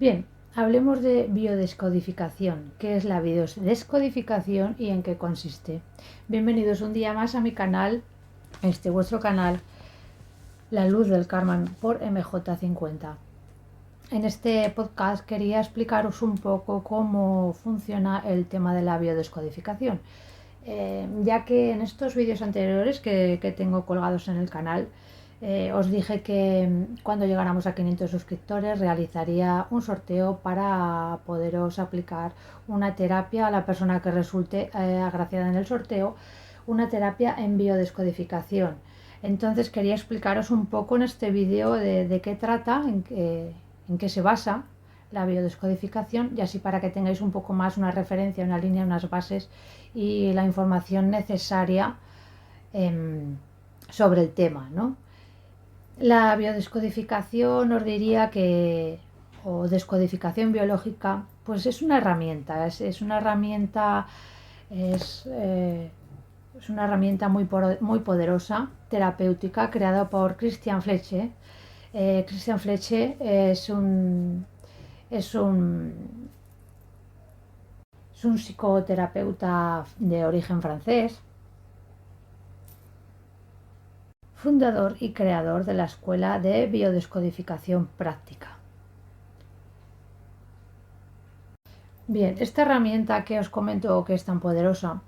Bien, hablemos de biodescodificación. ¿Qué es la biodescodificación y en qué consiste? Bienvenidos un día más a mi canal, vuestro canal, La Luz del Karma por MJ50. En este podcast quería explicaros un poco cómo funciona el tema de la biodescodificación, ya que en estos vídeos anteriores que tengo colgados en el canal os dije que cuando llegáramos a 500 suscriptores realizaría un sorteo para poderos aplicar una terapia a la persona que resulte agraciada en el sorteo, una terapia en biodescodificación. Entonces quería explicaros un poco en este vídeo de qué trata, en qué se basa la biodescodificación, y así para que tengáis un poco más una referencia, una línea, unas bases y la información necesaria sobre el tema, ¿no? La biodescodificación os diría o descodificación biológica, pues es una herramienta, es una herramienta, es, eh, es una herramienta muy poderosa, terapéutica, creada por Christian Fletcher. Christian Fletcher es un, es un psicoterapeuta de origen francés, fundador y creador de la Escuela de Biodescodificación Práctica. Bien, esta herramienta que os comento que es tan poderosa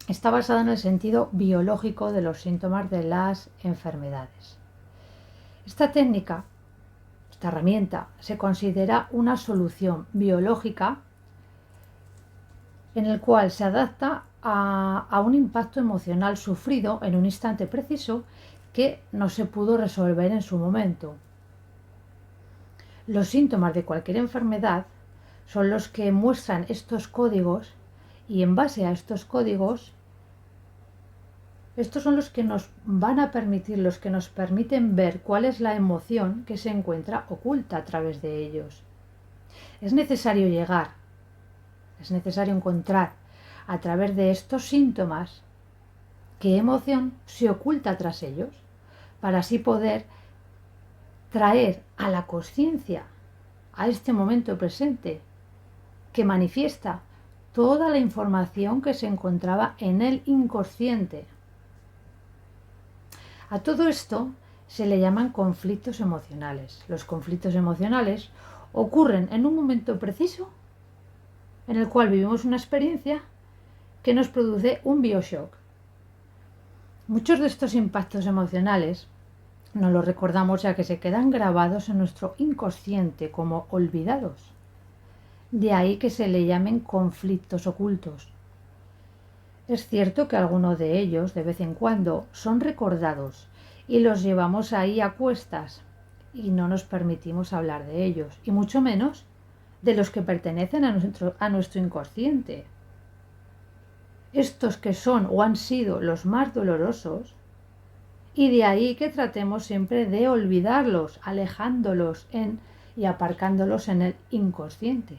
está basada en el sentido biológico de los síntomas de las enfermedades. Esta técnica, esta herramienta, se considera una solución biológica en el cual se adapta a un impacto emocional sufrido en un instante preciso que no se pudo resolver en su momento. Los síntomas de cualquier enfermedad son los que muestran estos códigos y en base a estos códigos, estos son los que nos van a permitir, los que nos permiten ver cuál es la emoción que se encuentra oculta a través de ellos. Es necesario encontrar a través de estos síntomas qué emoción se oculta tras ellos, para así poder traer a la conciencia, a este momento presente, que manifiesta toda la información que se encontraba en el inconsciente. A todo esto se le llaman conflictos emocionales. Los conflictos emocionales ocurren en un momento preciso en el cual vivimos una experiencia que nos produce un bioshock. Muchos de estos impactos emocionales no los recordamos, ya que se quedan grabados en nuestro inconsciente como olvidados. De ahí que se le llamen conflictos ocultos. Es cierto que algunos de ellos, de vez en cuando, son recordados y los llevamos ahí a cuestas y no nos permitimos hablar de ellos, y mucho menos de los que pertenecen a nuestro inconsciente. Estos que son o han sido los más dolorosos, y de ahí que tratemos siempre de olvidarlos, alejándolos y aparcándolos en el inconsciente.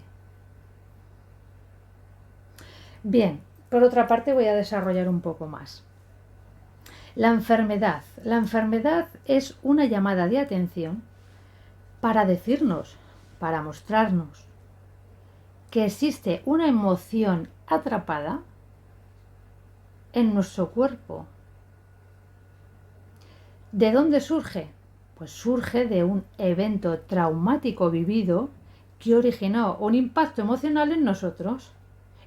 Bien, por otra parte voy a desarrollar un poco más. La enfermedad. La enfermedad es una llamada de atención para decirnos, para mostrarnos que existe una emoción atrapada en nuestro cuerpo. ¿De dónde surge? Pues surge de un evento traumático vivido que originó un impacto emocional en nosotros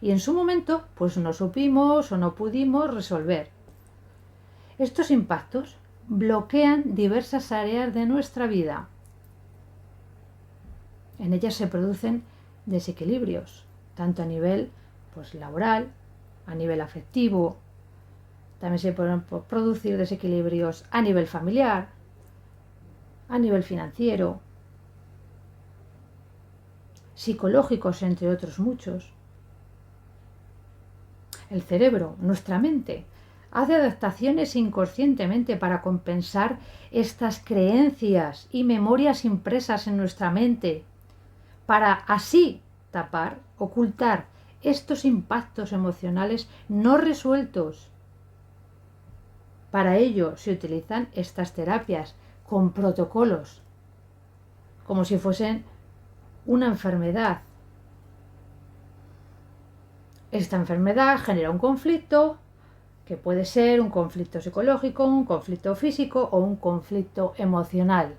y en su momento pues no supimos o no pudimos resolver. Estos impactos bloquean diversas áreas de nuestra vida. En ellas se producen desequilibrios, tanto a nivel laboral, a nivel afectivo. También se pueden producir desequilibrios a nivel familiar, a nivel financiero, psicológicos, entre otros muchos. El cerebro, nuestra mente, hace adaptaciones inconscientemente para compensar estas creencias y memorias impresas en nuestra mente, para así tapar, ocultar estos impactos emocionales no resueltos. Para ello se utilizan estas terapias con protocolos, como si fuesen una enfermedad. Esta enfermedad genera un conflicto que puede ser un conflicto psicológico, un conflicto físico o un conflicto emocional.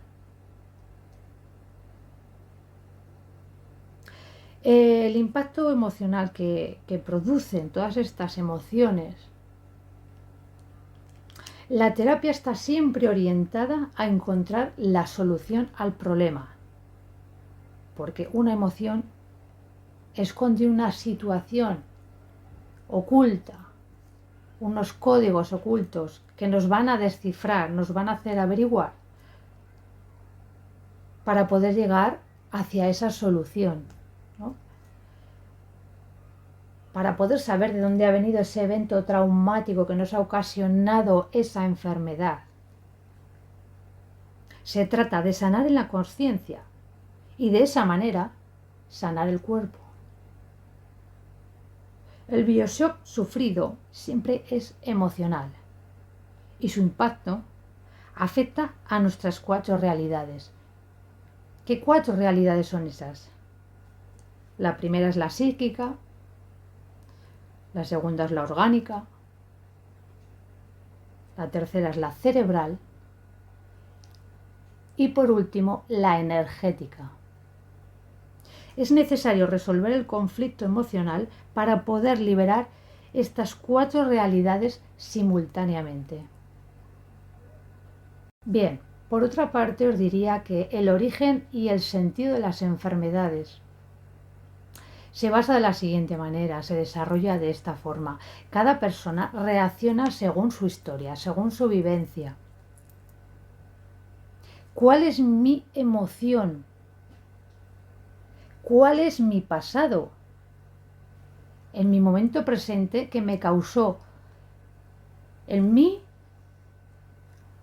El impacto emocional que producen todas estas emociones, la terapia está siempre orientada a encontrar la solución al problema, porque una emoción esconde una situación oculta, unos códigos ocultos que nos van a descifrar, nos van a hacer averiguar para poder llegar hacia esa solución, ¿no? Para poder saber de dónde ha venido ese evento traumático que nos ha ocasionado esa enfermedad. Se trata de sanar en la conciencia y de esa manera sanar el cuerpo. El bioshock sufrido siempre es emocional y su impacto afecta a nuestras 4 realidades. ¿Qué 4 realidades son esas? La primera es la psíquica, la segunda es la orgánica, la tercera es la cerebral y por último la energética. Es necesario resolver el conflicto emocional para poder liberar estas 4 realidades simultáneamente. Bien, por otra parte os diría que el origen y el sentido de las enfermedades se basa de la siguiente manera, se desarrolla de esta forma. Cada persona reacciona según su historia, según su vivencia. ¿Cuál es mi emoción? ¿Cuál es mi pasado? En mi momento presente que me causó en mí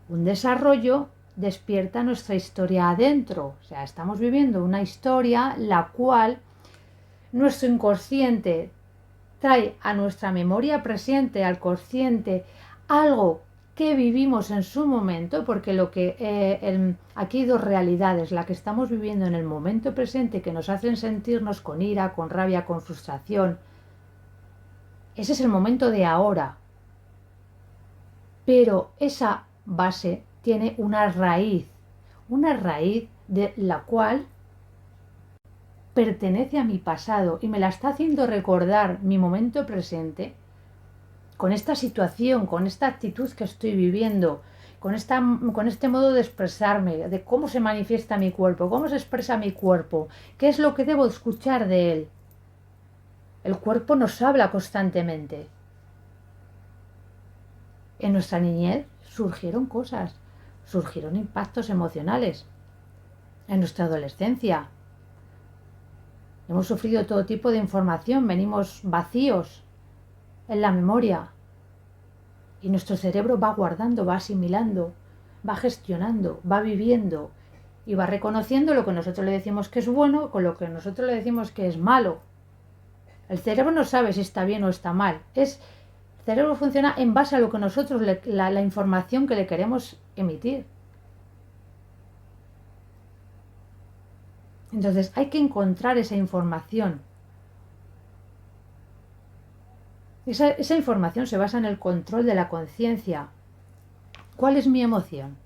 un desarrollo despierta nuestra historia adentro. O sea, estamos viviendo una historia la cual nuestro inconsciente trae a nuestra memoria presente, al consciente, algo que vivimos en su momento, porque aquí hay 2 realidades, la que estamos viviendo en el momento presente, que nos hacen sentirnos con ira, con rabia, con frustración. Ese es el momento de ahora. Pero esa base tiene una raíz de la cual pertenece a mi pasado y me la está haciendo recordar mi momento presente con esta situación, con esta actitud que estoy viviendo, con este modo de expresarme, de cómo se manifiesta mi cuerpo, cómo se expresa mi cuerpo, qué es lo que debo escuchar de él. El cuerpo nos habla constantemente. En nuestra niñez surgieron cosas, surgieron impactos emocionales. En nuestra adolescencia hemos sufrido todo tipo de información, venimos vacíos en la memoria y nuestro cerebro va guardando, va asimilando, va gestionando, va viviendo y va reconociendo lo que nosotros le decimos que es bueno con lo que nosotros le decimos que es malo. El cerebro no sabe si está bien o está mal. El cerebro funciona en base a lo que nosotros, la información que le queremos emitir. Entonces hay que encontrar esa información. Esa información se basa en el control de la conciencia. ¿Cuál es mi emoción?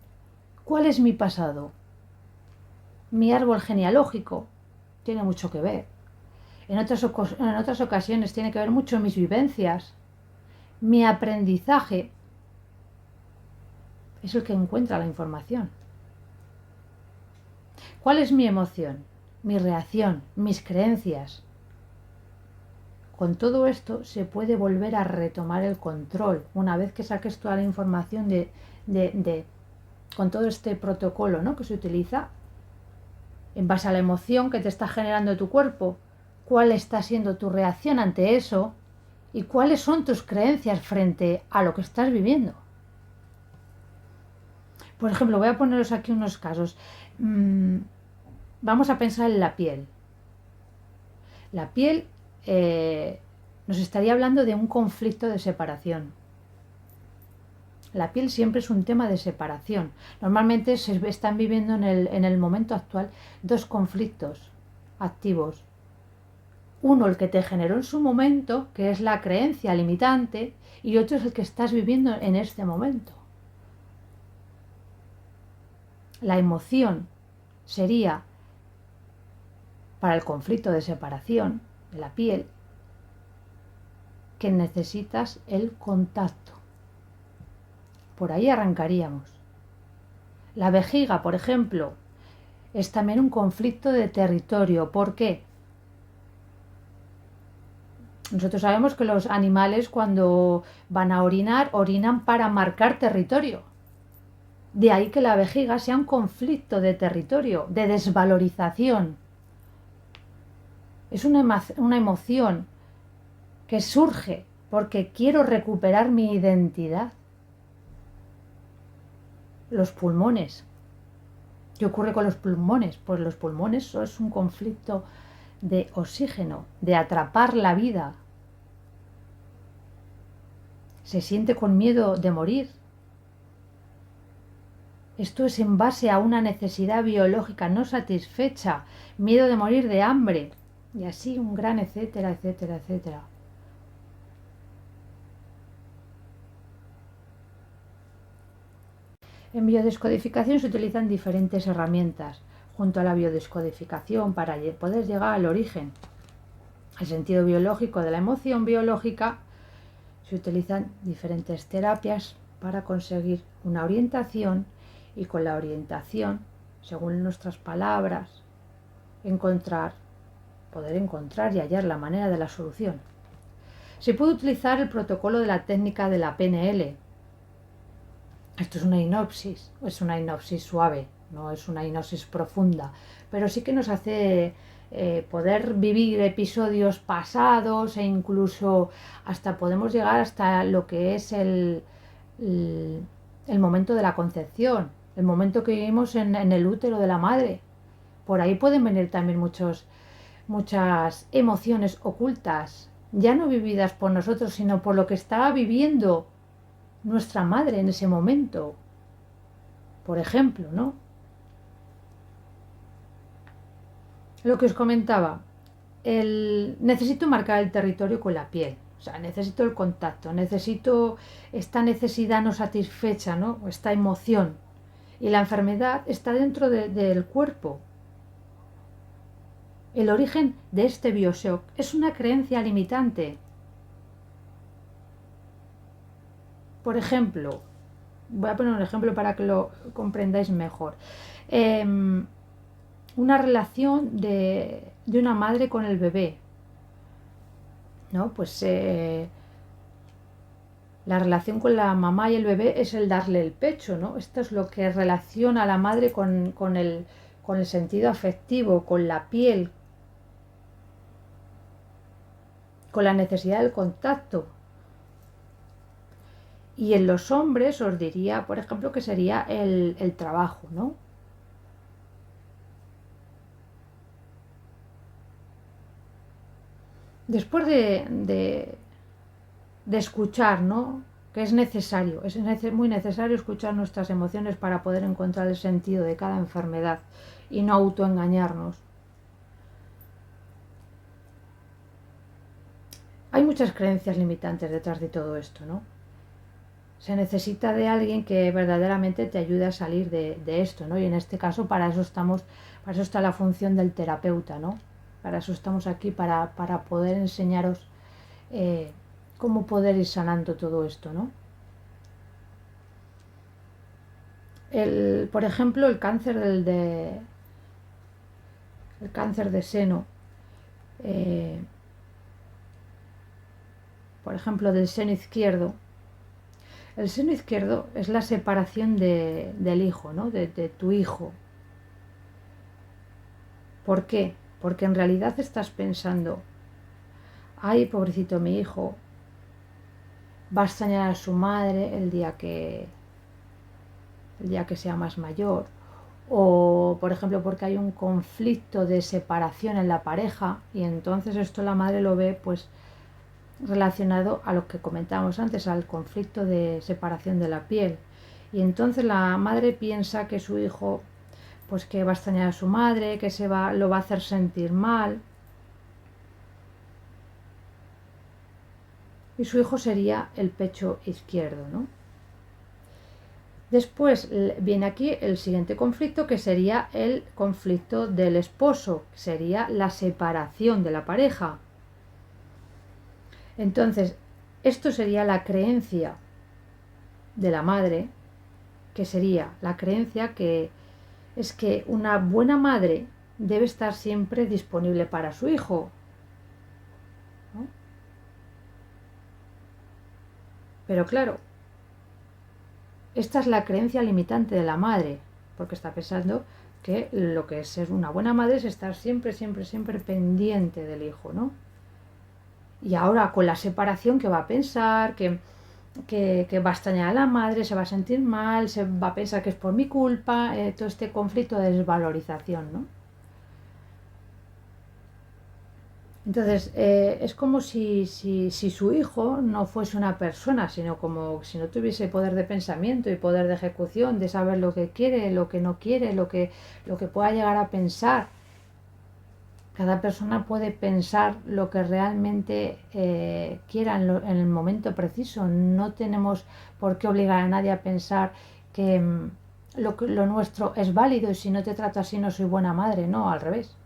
¿Cuál es mi pasado? Mi árbol genealógico tiene mucho que ver. En otras ocasiones tiene que ver mucho mis vivencias. Mi aprendizaje es el que encuentra la información. ¿Cuál es mi emoción? Mi reacción, mis creencias. Con todo esto se puede volver a retomar el control una vez que saques toda la información con todo este protocolo, ¿no?, que se utiliza en base a la emoción que te está generando tu cuerpo, cuál está siendo tu reacción ante eso y cuáles son tus creencias frente a lo que estás viviendo. Por ejemplo, voy a poneros aquí unos casos. Vamos a pensar en la piel. La piel nos estaría hablando de un conflicto de separación. La piel siempre es un tema de separación. Normalmente se están viviendo en el momento actual 2 conflictos activos. Uno, el que te generó en su momento, que es la creencia limitante, y otro es el que estás viviendo en este momento. La emoción sería para el conflicto de separación de la piel, que necesitas el contacto. Por ahí arrancaríamos. La vejiga, por ejemplo, es también un conflicto de territorio. ¿Por qué? Nosotros sabemos que los animales cuando van a orinar, orinan para marcar territorio. De ahí que la vejiga sea un conflicto de territorio, de desvalorización. Es una emoción que surge porque quiero recuperar mi identidad. Los pulmones. ¿Qué ocurre con los pulmones? Pues los pulmones es un conflicto de oxígeno, de atrapar la vida. Se siente con miedo de morir. Esto es en base a una necesidad biológica no satisfecha, miedo de morir de hambre, y así un gran etcétera, etcétera, etcétera. En biodescodificación se utilizan diferentes herramientas junto a la biodescodificación para poder llegar al origen, al sentido biológico de la emoción biológica. Se utilizan diferentes terapias para conseguir una orientación y con la orientación, según nuestras palabras, poder encontrar y hallar la manera de la solución. Se puede utilizar el protocolo de la técnica de la PNL. Esto es una hipnosis suave, no es una hipnosis profunda, pero sí que nos hace poder vivir episodios pasados e incluso hasta podemos llegar hasta lo que es el momento de la concepción, el momento que vivimos en el útero de la madre. Por ahí pueden venir también muchas emociones ocultas, ya no vividas por nosotros, sino por lo que estaba viviendo nuestra madre en ese momento, por ejemplo, ¿no? Lo que os comentaba, necesito marcar el territorio con la piel, o sea, necesito el contacto, necesito esta necesidad no satisfecha, ¿no? Esta emoción. Y la enfermedad está dentro del cuerpo. El origen de este bioshock es una creencia limitante. Por ejemplo, voy a poner un ejemplo para que lo comprendáis mejor. Una relación de una madre con el bebé, ¿no? Pues la relación con la mamá y el bebé es el darle el pecho, ¿no? Esto es lo que relaciona a la madre con el sentido afectivo, con la piel, con la necesidad del contacto. Y en los hombres os diría, por ejemplo, que sería el trabajo, ¿no? Después de escuchar, ¿no? Que es necesario, muy necesario escuchar nuestras emociones para poder encontrar el sentido de cada enfermedad y no autoengañarnos. Hay muchas creencias limitantes detrás de todo esto, ¿no? Se necesita de alguien que verdaderamente te ayude a salir de esto, ¿no? Y en este caso para eso está la función del terapeuta, ¿no? Para eso estamos aquí, para poder enseñaros cómo poder ir sanando todo esto, ¿no? Por ejemplo, el cáncer el cáncer de seno, por ejemplo, del seno izquierdo. El seno izquierdo es la separación del hijo, ¿no? De tu hijo. ¿Por qué? Porque en realidad estás pensando, ay, pobrecito mi hijo, va a extrañar a su madre el día que sea más mayor. O, por ejemplo, porque hay un conflicto de separación en la pareja y entonces esto la madre lo ve pues relacionado a lo que comentábamos antes, al conflicto de separación de la piel. Y entonces la madre piensa que su hijo pues que va a extrañar a su madre, que lo va a hacer sentir mal. Y su hijo sería el pecho izquierdo, ¿no? Después viene aquí el siguiente conflicto, que sería el conflicto del esposo, que sería la separación de la pareja. Entonces, esto sería la creencia de la madre, que sería la creencia que es que una buena madre debe estar siempre disponible para su hijo, ¿no? Pero claro, esta es la creencia limitante de la madre, porque está pensando que lo que es ser una buena madre es estar siempre, siempre, siempre pendiente del hijo, ¿no? Y ahora con la separación, que va a pensar que va a extrañar a la madre, se va a sentir mal, se va a pensar que es por mi culpa, todo este conflicto de desvalorización, ¿no? Entonces, es como si su hijo no fuese una persona, sino como si no tuviese poder de pensamiento y poder de ejecución, de saber lo que quiere, lo que no quiere, lo que pueda llegar a pensar. Cada persona puede pensar lo que realmente quiera en el momento preciso. No tenemos por qué obligar a nadie a pensar que lo nuestro es válido y si no te trato así no soy buena madre. No, al revés.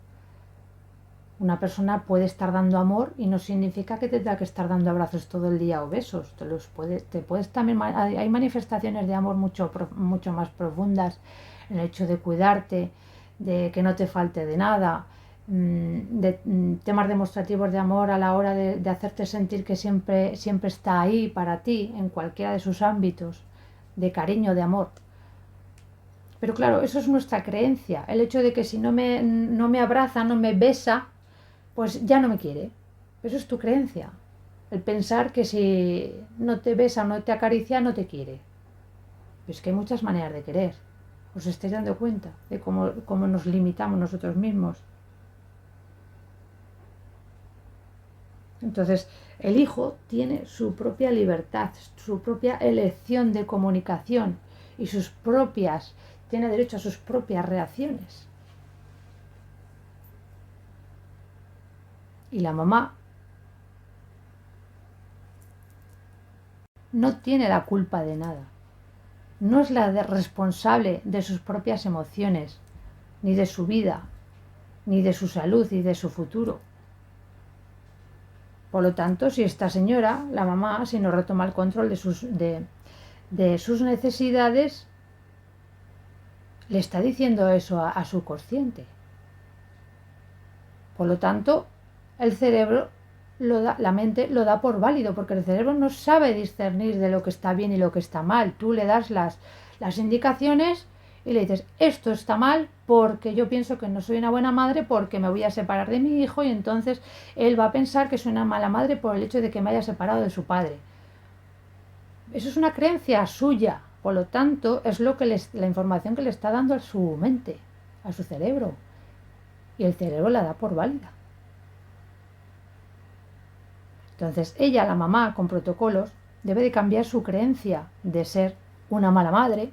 Una persona puede estar dando amor y no significa que te tenga que estar dando abrazos todo el día o besos. Te puedes también, hay manifestaciones de amor mucho más profundas en el hecho de cuidarte, de que no te falte de nada, temas demostrativos de amor a la hora de hacerte sentir que siempre, siempre está ahí para ti en cualquiera de sus ámbitos, de cariño, de amor. Pero claro, eso es nuestra creencia, el hecho de que si no me abraza, no me besa, pues ya no me quiere. Eso es tu creencia. El pensar que si no te besa o no te acaricia, no te quiere. Pero es que hay muchas maneras de querer. ¿Os estáis dando cuenta de cómo nos limitamos nosotros mismos? Entonces, el hijo tiene su propia libertad, su propia elección de comunicación y tiene derecho a sus propias reacciones. Y la mamá no tiene la culpa de nada. No es responsable de sus propias emociones, ni de su vida, ni de su salud, ni de su futuro. Por lo tanto, si esta señora, la mamá, si no retoma el control de sus necesidades, le está diciendo eso a su consciente. Por lo tanto, el cerebro la mente lo da por válido, porque el cerebro no sabe discernir de lo que está bien y lo que está mal. Tú le das las indicaciones y le dices, esto está mal porque yo pienso que no soy una buena madre porque me voy a separar de mi hijo y entonces él va a pensar que soy una mala madre por el hecho de que me haya separado de su padre. Eso es una creencia suya, por lo tanto es la información que le está dando a su mente, a su cerebro, y el cerebro la da por válida. Entonces ella, la mamá, con protocolos, debe de cambiar su creencia de ser una mala madre.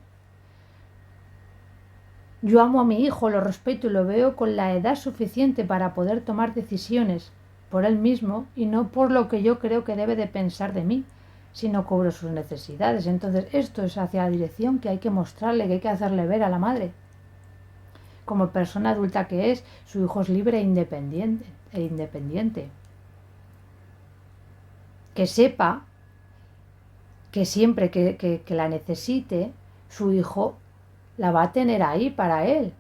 Yo amo a mi hijo, lo respeto y lo veo con la edad suficiente para poder tomar decisiones por él mismo y no por lo que yo creo que debe de pensar de mí, sino cubro sus necesidades. Entonces esto es hacia la dirección que hay que mostrarle, que hay que hacerle ver a la madre. Como persona adulta que es, su hijo es libre e independiente. Que sepa que siempre que la necesite, su hijo la va a tener ahí para él.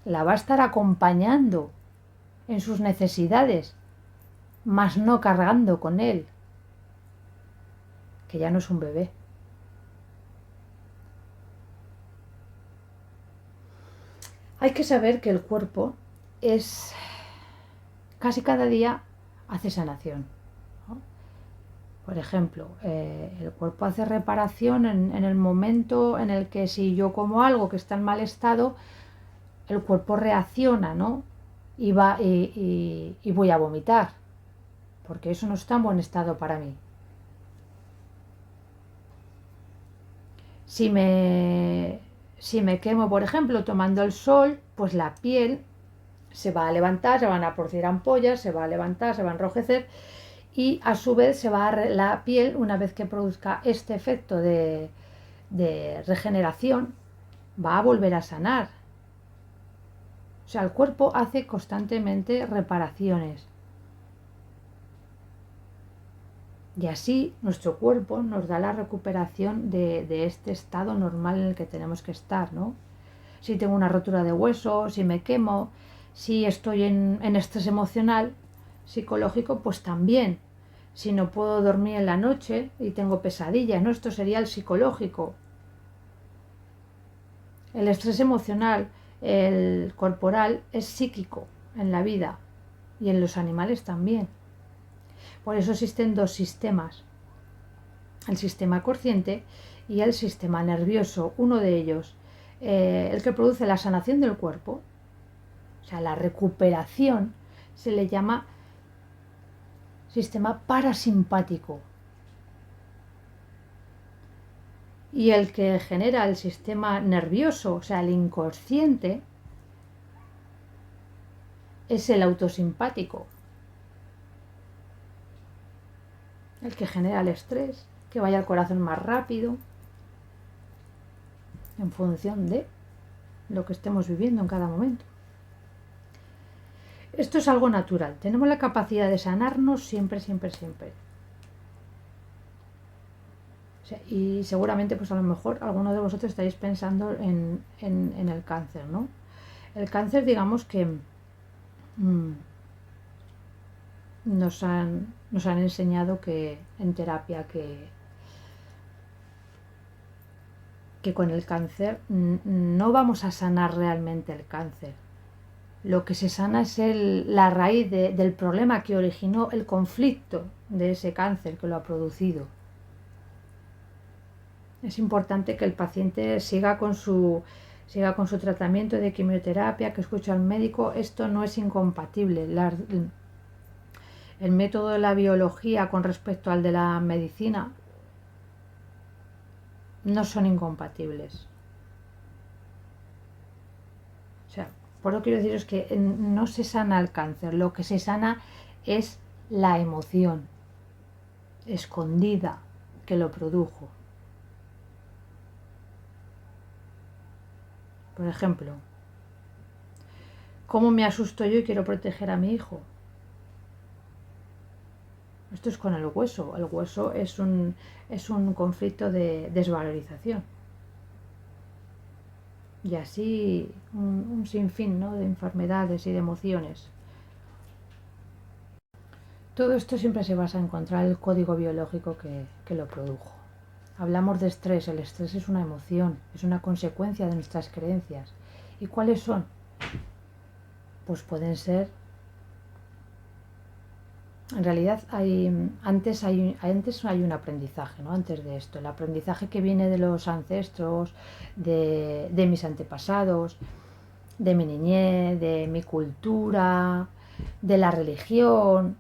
La va a estar acompañando en sus necesidades, mas no cargando con él, que ya no es un bebé. Hay que saber que el cuerpo es casi cada día hace sanación, ¿no? Por ejemplo, el cuerpo hace reparación en el momento en el que si yo como algo que está en mal estado, el cuerpo reacciona, ¿no? Y voy a vomitar, porque eso no está en buen estado para mí. Si me quemo, por ejemplo, tomando el sol, pues la piel se va a levantar, se van a producir ampollas, se va a levantar, se va a enrojecer y a su vez la piel, una vez que produzca este efecto de regeneración, va a volver a sanar. O sea, el cuerpo hace constantemente reparaciones. Y así nuestro cuerpo nos da la recuperación de este estado normal en el que tenemos que estar, ¿no? Si tengo una rotura de hueso, si me quemo, si estoy en estrés emocional, psicológico, pues también. Si no puedo dormir en la noche y tengo pesadillas, ¿no? Esto sería el psicológico. El estrés emocional, el corporal, es psíquico en la vida y en los animales también. Por eso existen dos sistemas, el sistema consciente y el sistema nervioso. Uno de ellos, el que produce la sanación del cuerpo, o sea, la recuperación, se le llama sistema parasimpático. Y el que genera el sistema nervioso, o sea, el inconsciente, es el autosimpático, el que genera el estrés, que vaya al corazón más rápido, en función de lo que estemos viviendo en cada momento. Esto es algo natural, tenemos la capacidad de sanarnos siempre, siempre, siempre. O sea, y seguramente, pues a lo mejor, alguno de vosotros estáis pensando en el cáncer, ¿no? El cáncer, digamos que nos han enseñado que en terapia que con el cáncer no vamos a sanar realmente el cáncer. Lo que se sana es la raíz del problema que originó el conflicto de ese cáncer que lo ha producido. Es importante que el paciente siga con su tratamiento de quimioterapia, que escuche al médico. Esto no es incompatible. El método de la biología con respecto al de la medicina no son incompatibles. O sea, por lo que quiero decir es que no se sana el cáncer, lo que se sana es la emoción escondida que lo produjo. Por ejemplo, ¿cómo me asusto yo y quiero proteger a mi hijo? Esto es con el hueso. El hueso es un conflicto de desvalorización. Y así un sinfín, ¿no?, de enfermedades y de emociones. Todo esto siempre se basa en encontrar el código biológico que lo produjo. Hablamos de estrés. El estrés es una emoción, es una consecuencia de nuestras creencias. ¿Y cuáles son? Pues pueden ser... En realidad antes hay un aprendizaje, ¿no? Antes de esto, el aprendizaje que viene de los ancestros, de mis antepasados, de mi niñez, de mi cultura, de la religión.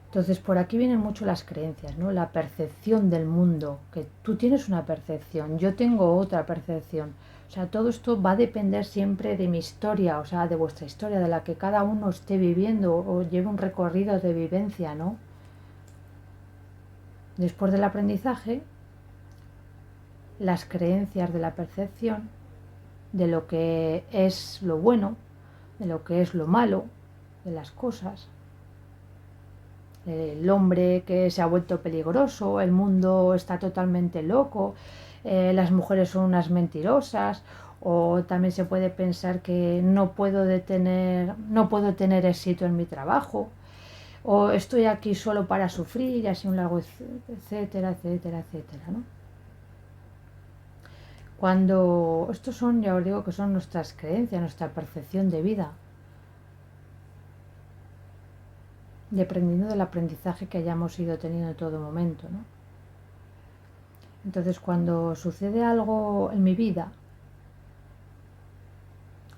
Entonces por aquí vienen mucho las creencias, ¿no? La percepción del mundo, que tú tienes una percepción, yo tengo otra percepción. O sea, todo esto va a depender siempre de mi historia, o sea, de vuestra historia, de la que cada uno esté viviendo o lleve un recorrido de vivencia, ¿no? Después del aprendizaje, las creencias de la percepción, de lo que es lo bueno, de lo que es lo malo, de las cosas. El hombre que se ha vuelto peligroso, el mundo está totalmente loco, las mujeres son unas mentirosas, o también se puede pensar que no puedo tener éxito en mi trabajo, o estoy aquí solo para sufrir, y así un largo etcétera, etcétera, etcétera, ¿no? Cuando estos son, ya os digo que son nuestras creencias, nuestra percepción de vida, dependiendo del aprendizaje que hayamos ido teniendo en todo momento, ¿no? Entonces, cuando sucede algo en mi vida,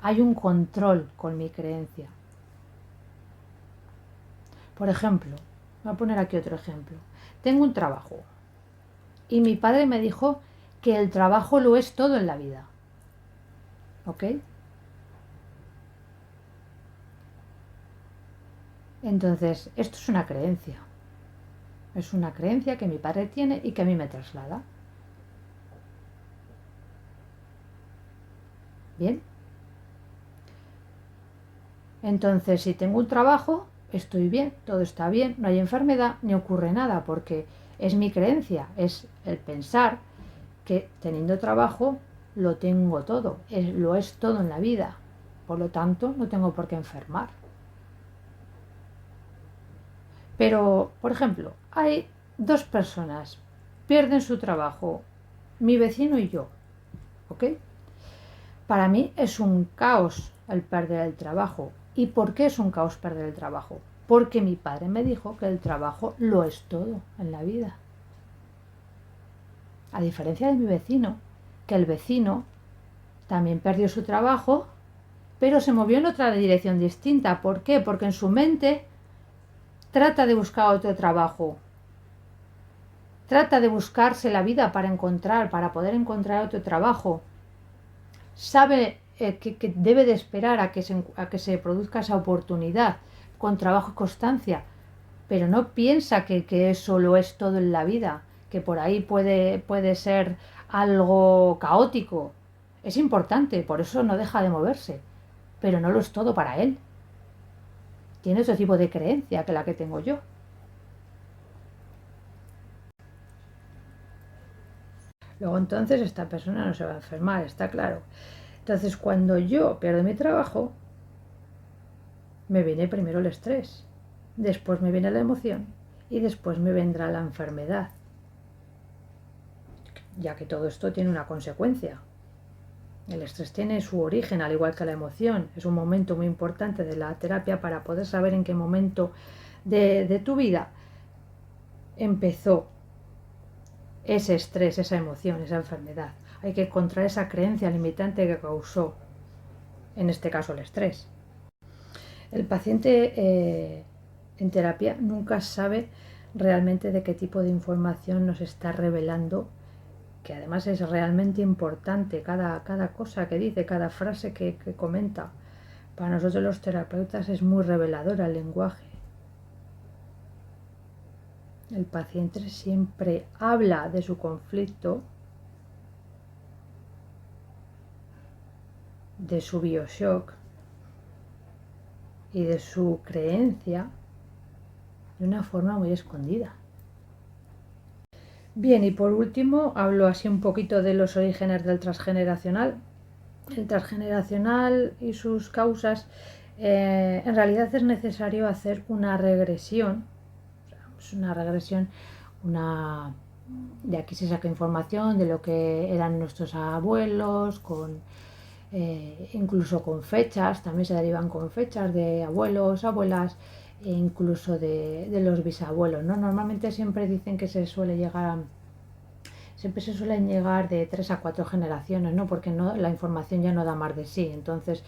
hay un control con mi creencia. Por ejemplo, voy a poner aquí otro ejemplo. Tengo un trabajo y mi padre me dijo que el trabajo lo es todo en la vida. ¿Ok? Entonces, esto es una creencia. Es una creencia que mi padre tiene y que a mí me traslada. Bien. Entonces, si tengo un trabajo, estoy bien, todo está bien, no hay enfermedad, ni ocurre nada, porque es mi creencia, es el pensar que teniendo trabajo lo tengo todo, lo es todo en la vida. Por lo tanto, no tengo por qué enfermar. Pero, por ejemplo, hay dos personas, pierden su trabajo, mi vecino y yo, ¿ok? Para mí es un caos el perder el trabajo. ¿Y por qué es un caos perder el trabajo? Porque mi padre me dijo que el trabajo lo es todo en la vida. A diferencia de mi vecino, que el vecino también perdió su trabajo, pero se movió en otra dirección distinta. ¿Por qué? Porque en su mente trata de buscar otro trabajo. Trata de buscarse la vida para poder encontrar otro trabajo. Sabe que debe de esperar a que se produzca esa oportunidad con trabajo y constancia, pero no piensa que eso lo es todo en la vida, que por ahí puede ser algo caótico. Es importante, por eso no deja de moverse, pero no lo es todo para él. Tiene otro tipo de creencia que la que tengo yo. Luego entonces esta persona no se va a enfermar, está claro. Entonces cuando yo pierdo mi trabajo, me viene primero el estrés, después me viene la emoción y después me vendrá la enfermedad, ya que todo esto tiene una consecuencia. El estrés tiene su origen, al igual que la emoción. Es un momento muy importante de la terapia para poder saber en qué momento de tu vida empezó ese estrés, esa emoción, esa enfermedad. Hay que encontrar esa creencia limitante que causó, en este caso, el estrés. El paciente en terapia nunca sabe realmente de qué tipo de información nos está revelando, que además es realmente importante cada cosa que dice, cada frase que comenta. Para nosotros los terapeutas es muy revelador el lenguaje. El paciente siempre habla de su conflicto, de su bioshock y de su creencia de una forma muy escondida. Bien, y por último hablo así un poquito de los orígenes del transgeneracional. El transgeneracional y sus causas, en realidad es necesario hacer una regresión, es una regresión, de aquí se saca información de lo que eran nuestros abuelos, incluso con fechas, también se derivan con fechas de abuelos, abuelas, e incluso de los bisabuelos, ¿no? Normalmente siempre se suelen llegar de 3 a 4 generaciones, ¿no? Porque la información ya no da más de sí. Entonces,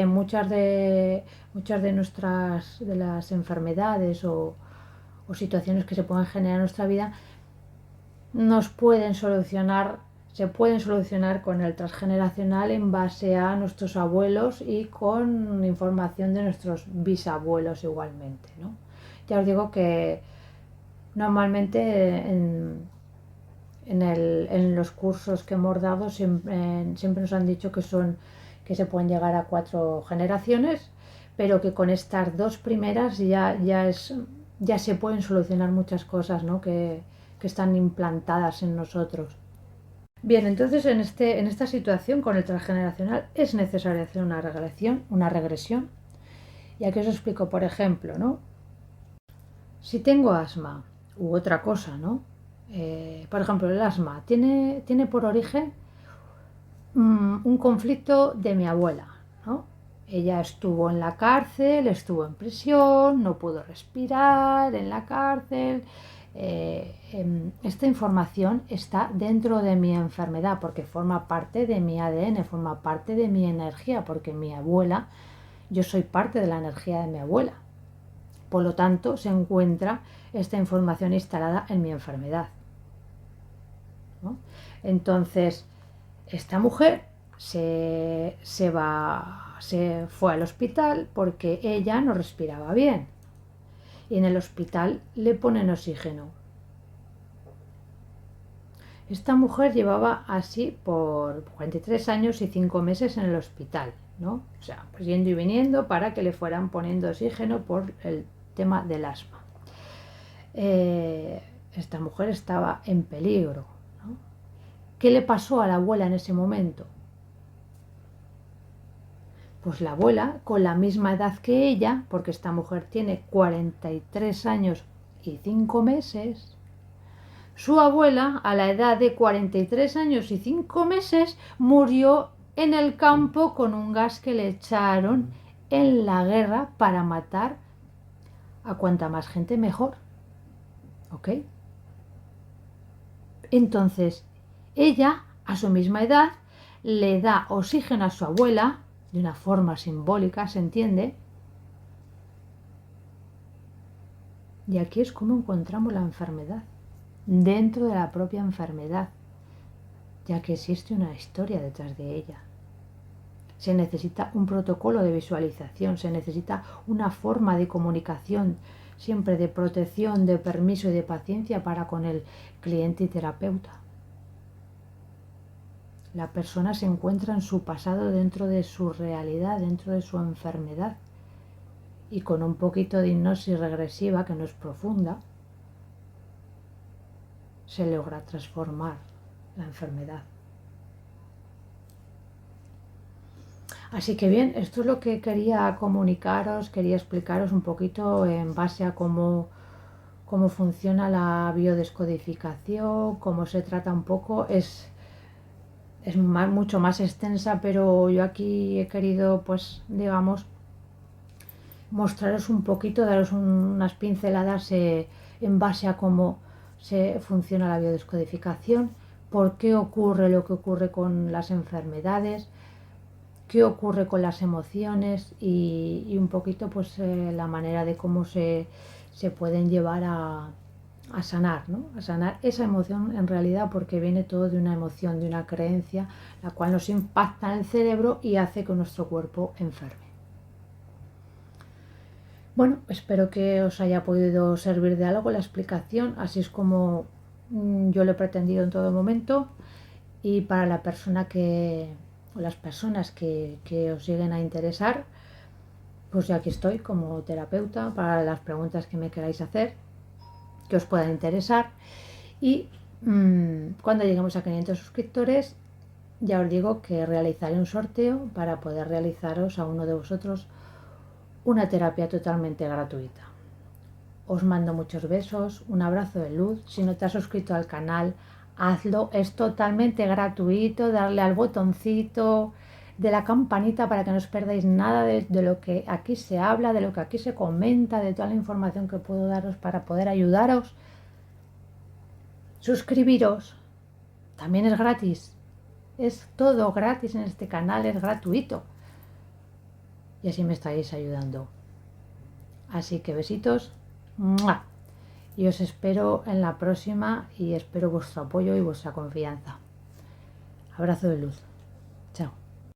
muchas de las enfermedades o situaciones que se puedan generar en nuestra vida se pueden solucionar con el transgeneracional en base a nuestros abuelos y con información de nuestros bisabuelos igualmente, ¿no? Ya os digo que normalmente en los cursos que hemos dado siempre nos han dicho que se pueden llegar a 4 generaciones, pero que con estas 2 primeras ya se pueden solucionar muchas cosas, ¿no? que están implantadas en nosotros. Bien, entonces en esta situación con el transgeneracional es necesario hacer una regresión. Y aquí os explico, por ejemplo, ¿no? Si tengo asma u otra cosa, ¿no? Por ejemplo, el asma tiene por origen un conflicto de mi abuela, ¿no? Ella estuvo en la cárcel, estuvo en prisión, no pudo respirar en la cárcel. Esta información está dentro de mi enfermedad porque forma parte de mi ADN, forma parte de mi energía, porque mi abuela, yo soy parte de la energía de mi abuela. Por lo tanto, se encuentra esta información instalada en mi enfermedad. ¿no? Entonces, esta mujer se fue al hospital porque ella no respiraba bien. Y en el hospital le ponen oxígeno. Esta mujer llevaba así por 43 años y 5 meses en el hospital, ¿no? O sea, pues yendo y viniendo para que le fueran poniendo oxígeno por el tema del asma. Esta mujer estaba en peligro, ¿no? ¿Qué le pasó a la abuela en ese momento? Pues la abuela, con la misma edad que ella, porque esta mujer tiene 43 años y 5 meses, su abuela, a la edad de 43 años y 5 meses, murió en el campo con un gas que le echaron en la guerra para matar a cuanta más gente mejor. ¿Ok? Entonces, ella, a su misma edad, le da oxígeno a su abuela, de una forma simbólica, ¿se entiende? Y aquí es como encontramos la enfermedad, dentro de la propia enfermedad, ya que existe una historia detrás de ella. Se necesita un protocolo de visualización, se necesita una forma de comunicación, siempre de protección, de permiso y de paciencia para con el cliente y terapeuta. La persona se encuentra en su pasado, dentro de su realidad, dentro de su enfermedad. Y con un poquito de hipnosis regresiva, que no es profunda, se logra transformar la enfermedad. Así que bien, esto es lo que quería comunicaros, quería explicaros un poquito en base a cómo funciona la biodescodificación, cómo se trata un poco. Es mucho más extensa, pero yo aquí he querido, pues, digamos, mostraros un poquito, daros unas pinceladas en base a cómo se funciona la biodescodificación, por qué ocurre lo que ocurre con las enfermedades, qué ocurre con las emociones y un poquito pues la manera de cómo se pueden llevar a sanar, ¿no? A sanar esa emoción en realidad, porque viene todo de una emoción, de una creencia, la cual nos impacta en el cerebro y hace que nuestro cuerpo enferme. Bueno, espero que os haya podido servir de algo la explicación, así es como yo lo he pretendido en todo momento, y para la persona o las personas que os lleguen a interesar, pues ya aquí estoy como terapeuta para las preguntas que me queráis hacer, que os puedan interesar. Y cuando lleguemos a 500 suscriptores, ya os digo que realizaré un sorteo para poder realizaros a uno de vosotros una terapia totalmente gratuita. Os mando muchos besos, un abrazo de luz. Si no te has suscrito al canal, hazlo, es totalmente gratuito. Darle al botoncito de la campanita para que no os perdáis nada de lo que aquí se habla, de lo que aquí se comenta, de toda la información que puedo daros para poder ayudaros. Suscribiros, también es gratis. Es todo gratis en este canal, es gratuito. Y así me estáis ayudando. Así que besitos. ¡Mua! Y os espero en la próxima y espero vuestro apoyo y vuestra confianza. Abrazo de luz. Chao.